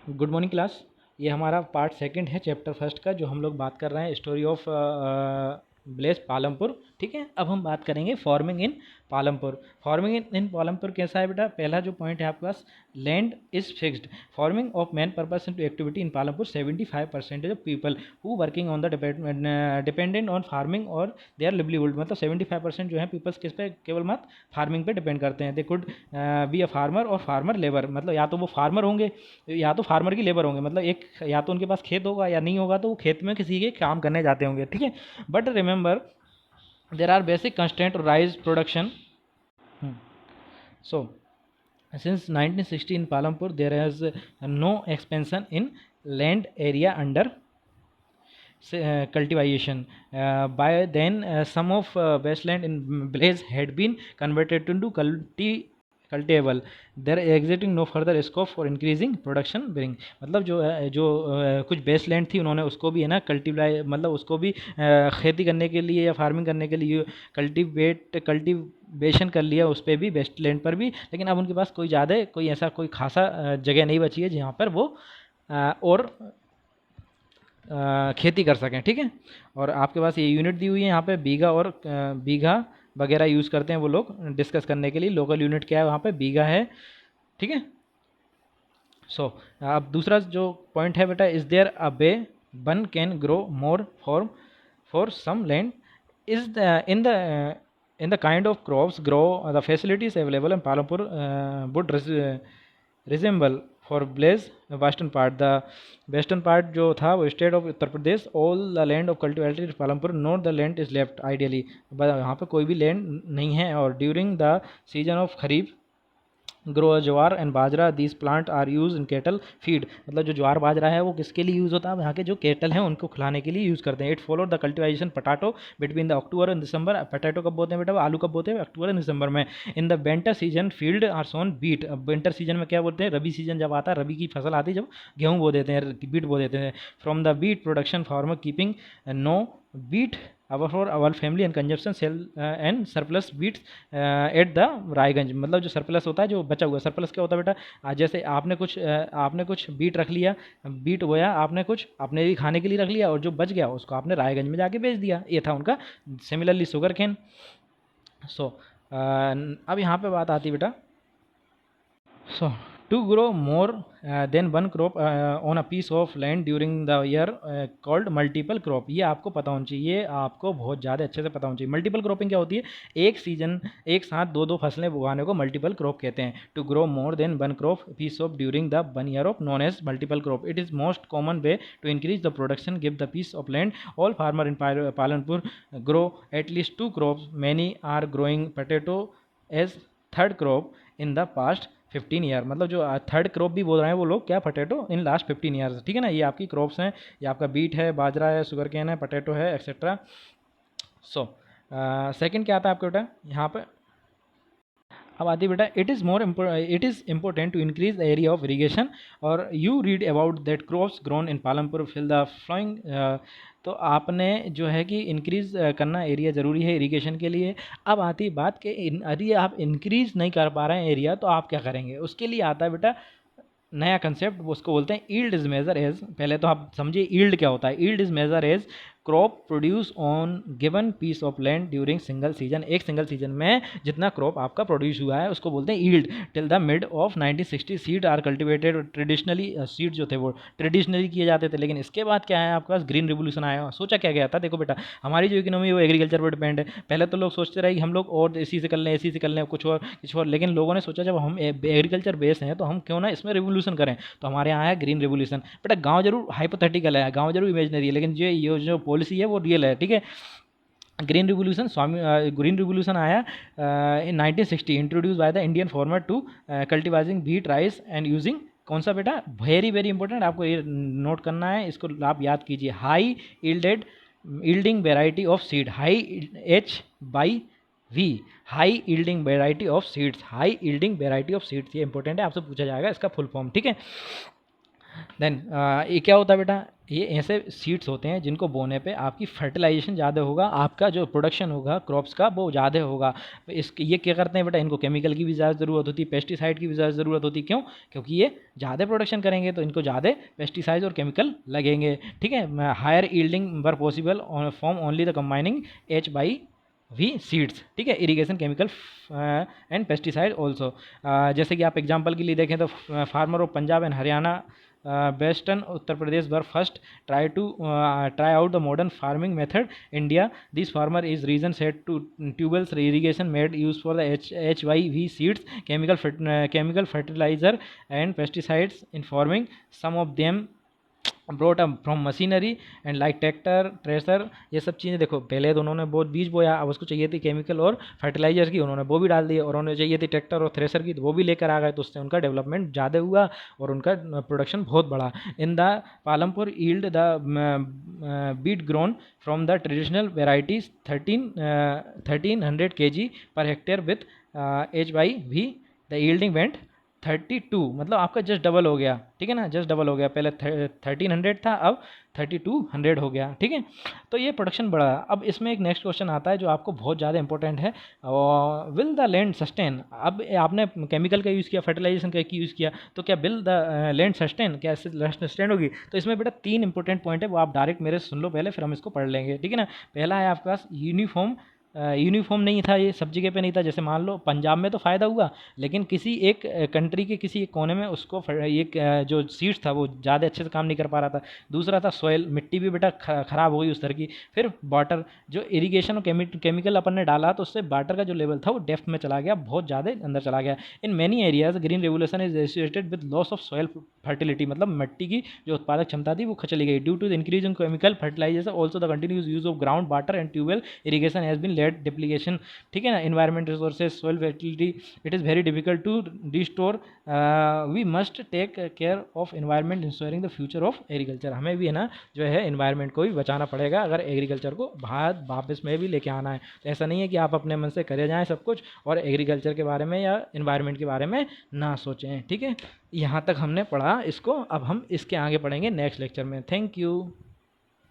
Good morning class. ये हमारा part second है चैप्टर फर्स्ट का, जो हम लोग बात कर रहे हैं स्टोरी ऑफ ब्लेस पालमपुर। ठीक है, अब हम बात करेंगे farming in Palampur. Farming in Palampur कैसा है बेटा? पहला जो पॉइंट है आपके पास, land is fixed. Farming of main purpose into activity in Palampur 75% of people who working on the dependent on farming और दे आर लिवलीहुड। मतलब 75% जो है पीपल्स किस पे केवल मत फार्मिंग पे डिपेंड करते हैं। They could be a farmer और फार्मर लेबर, मतलब या तो वो फार्मर होंगे या तो फार्मर की लेबर होंगे। मतलब एक या तो उनके पास खेत होगा या नहीं होगा तो वो खेत में किसी के काम करने जाते होंगे। ठीक है, but remember there are basic constant rise production. So since 1960 in Palampur there is no expansion in land area under cultivation. By then some of wasteland in Blaze had been converted into cultivable. There existing no further scope for increasing production bearing. मतलब जो कुछ best land थी उन्होंने उसको भी है ना कल्टिवाई, मतलब उसको भी खेती करने के लिए या फार्मिंग करने के लिए कल्टिवेशन कर लिया उस पर भी, बेस्ट लैंड पर भी। लेकिन अब उनके पास कोई ज़्यादा कोई ऐसा कोई खासा जगह नहीं बची है जहाँ पर वो और खेती कर सकें। ठीक है, और आपके पास ये यूनिट दी हुई है यहाँ पे, बीघा और बीघा वगैरह यूज़ करते हैं वो लोग डिस्कस करने के लिए। लोकल यूनिट क्या है वहाँ पे? बीघा है। ठीक है, सो अब दूसरा जो पॉइंट है बेटा, is there a way one can grow more for some land is in the kind of crops grow the facilities available in Palampur would resemble for Blaze western part. The western part जो था वो state of Uttar Pradesh, all the land of cultivated Palampur not the land is left ideally, यहाँ पे कोई भी land नहीं है। और during the season of kharif grow jowar and bajra, these plant are use in cattle feed. मतलब जो ज्वार बाजरा है वो किसके लिए यूज़ होता है? यहाँ के जो केटल हैं उनको खिलाने के लिए यूज़ करते हैं। It follow the cultivation potato between the October and December. Potato कब बोते हैं बेटा? आलू कब बोते हैं? अक्टूबर एंड दिसंबर में। In the winter season field are sown beet. अब विंटर सीजन में क्या बोलते हैं? रबी सीजन जब आता है, रबी की फसल आती है जब, गेहूँ बो देते हैं, बीट बो देते हैं। From the beet production farmer keeping no beet our family and consumption sell and surplus beets at the Raiganj. मतलब जो सरप्लस होता है, जो बचा हुआ सरप्लस क्या होता है बेटा? जैसे आपने कुछ बीट रख लिया, बीट बोया आपने, कुछ अपने लिए खाने के लिए रख लिया और जो बच गया उसको आपने रायगंज में जाके बेच दिया। ये था उनका। Similarly sugar cane. सो अब यहाँ पे बात आती बेटा, so to grow more than one crop on a piece of land during the year called multiple crop। ये आपको पता होना चाहिए, ये आपको बहुत ज़्यादा अच्छे से पता होना चाहिए। मल्टीपल क्रॉपिंग क्या होती है? एक सीजन एक साथ दो फसलें उगाने को मल्टीपल क्रॉप कहते हैं। To grow more than one crop piece of during the 1 year of known as multiple crop. It is most common way to increase the production give the piece of land. All farmer in Palanpur grow at least 2 crops। Many are growing potato as third crop in the past 15 year. मतलब जो third crop भी बोल रहे हैं वो लोग, क्या? Potato in last 15 years. ठीक है ना, ये आपकी क्रॉप्स हैं। ये आपका बीट है, बाजरा है, शुगर केन है, पोटैटो है, एक्सेट्रा। सो सेकंड क्या आता है आपके बेटा यहाँ पे? अब आती है बेटा, it is important to increase the area of irrigation. और you read about that crops grown in Palampur fill the following. तो आपने जो है कि इंक्रीज़ करना एरिया ज़रूरी है इरीगेशन के लिए। अब आती है बात कि यदि आप इंक्रीज़ नहीं कर पा रहे हैं एरिया तो आप क्या करेंगे? उसके लिए आता है बेटा नया कंसेप्ट, उसको बोलते हैं ईल्ड इज मेजर एज। पहले तो आप समझिए ईल्ड क्या होता है। Yield is major as crop produce on given piece of land during single season. एक सिंगल सीजन में जितना क्रॉप आपका प्रोड्यूस हुआ है उसको बोलते हैं yield. Till the mid of 1960 seed are cultivated. Traditionally seed जो थे वो ट्रेडिशनली किए जाते थे, लेकिन इसके बाद क्या है आपके पास? ग्रीन रिवोल्यूशन आया। सोचा क्या गया था? देखो बेटा, हमारी जो इकोनॉमी है वो एग्रीकल्चर पर डिपेंड है। पहले तो लोग सोचते रहे कि हम लोग और इसी से कर लें, इसी से कर लें, कुछ और, लेकिन लोगों ने सोचा जब हम एग्रीकल्चर बेस हैं तो हम क्यों ना इसमें रिवोल्यूशन करें। तो हमारे यहाँ आया ग्रीन रिवोल्यूशन। बेटा गाँव जरूर हाइपोथेटिकल है, गाँव जरूर इमेजनरी है, लेकिन ये जो पॉलिसी है वो रियल है। ठीक है, ग्रीन रिवोल्यूशन आया in 1960, introduced by the Indian farmer to cultivating wheat rice and using. कौन सा बेटा? वेरी वेरी इंपॉर्टेंट, आपको ये नोट करना है, इसको आप याद कीजिए। High yielding variety of seed, high H/V, high yielding variety of seeds, high yielding variety of seeds. ये इंपॉर्टेंट है, आपसे पूछा जाएगा इसका फुल फॉर्म। ठीक है, देन ये क्या होता है बेटा, ये ऐसे सीड्स होते हैं जिनको बोने पे आपकी फर्टिलाइजेशन ज़्यादा होगा, आपका जो प्रोडक्शन होगा क्रॉप्स का वो ज़्यादा होगा। इस ये क्या करते हैं बेटा, इनको केमिकल की भी ज़्यादा ज़रूरत होती है, पेस्टिसाइड की भी ज़्यादा ज़रूरत होती है। क्यों? क्योंकि ये ज़्यादा प्रोडक्शन करेंगे तो इनको ज़्यादा पेस्टिसाइड और केमिकल लगेंगे। ठीक है, higher yielding were possible from only the combining H Y V seeds. ठीक है, irrigation chemical and pesticide also. जैसे कि आप एग्जांपल के लिए देखें तो farmer of Punjab and Haryana, western Uttar Pradesh were first try out the modern farming method India. This farmer is region set to tubeless irrigation made use for the HYV seeds, chemical fertilizer and pesticides in farming. Some of them brought up from machinery and like tractor, thresher, ये सब चीज़ें। देखो पहले तो उन्होंने बहुत बीज बोया, अब उसको चाहिए थी केमिकल और फर्टिलाइजर की, उन्होंने वो भी डाल दिए, और उन्हें चाहिए थी ट्रैक्टर और थ्रेसर की, तो वो भी लेकर आ गए, तो उससे उनका डेवलपमेंट ज़्यादा हुआ और उनका प्रोडक्शन बहुत बढ़ा। In the Palampur yield the beet grown from the traditional varieties 1300 kg per hectare with HYV the yielding went 32, मतलब आपका जस्ट डबल हो गया। ठीक है ना, जस्ट डबल हो गया, पहले 1300 था, अब 3200 हो गया। ठीक है, तो ये प्रोडक्शन बढ़ा। अब इसमें एक नेक्स्ट क्वेश्चन आता है जो आपको बहुत ज़्यादा इंपॉर्टेंट है, विल द लैंड सस्टेन। अब आपने केमिकल का यूज़ किया, फर्टिलाइजेशन का यूज़ किया, तो क्या विल द लैंड सस्टेन, क्या इससे सस्टेन होगी? तो इसमें बेटा 3 इंपॉर्टेंट पॉइंट है, वो आप डायरेक्ट मेरे सुन लो पहले, फिर हम इसको पढ़ लेंगे। ठीक है ना, पहला है आपके पास यूनिफॉर्म नहीं था, ये सब जगह पे नहीं था। जैसे मान लो पंजाब में तो फ़ायदा हुआ, लेकिन किसी एक कंट्री के किसी एक कोने में उसको ये जो सीड्स था वो ज़्यादा अच्छे से काम नहीं कर पा रहा था। दूसरा था सॉइल, मिट्टी भी बेटा ख़राब हो गई उस तरह की। फिर वाटर, जो इरीगेशन और केमिकल अपन ने डाला तो उससे वाटर का जो लेवल था वो डेप्थ में चला गया, बहुत ज़्यादा अंदर चला गया। In many areas green revolution is associated with loss of soil fertility, मतलब मिट्टी की जो उत्पादक क्षमता थी वो चली गई। Due to the increase in chemical fertilisation also the continues use of ground water and tubewell irrigation has been led depletion. ठीक है ना, environment resources, soil fertility, it is very difficult to restore. We must take care of environment ensuring the future of agriculture. हमें भी है ना जो है environment को भी बचाना पड़ेगा अगर एग्रीकल्चर को बाहर वापस में भी लेके आना है। तो ऐसा नहीं है कि आप अपने मन से करे जाएँ सब कुछ और एग्रीकल्चर के बारे में या इन्वायरमेंट के बारे में ना सोचें। ठीक है, यहाँ तक हमने पढ़ा इसको, अब हम इसके आगे पढ़ेंगे नेक्स्ट लेक्चर में। Thank you.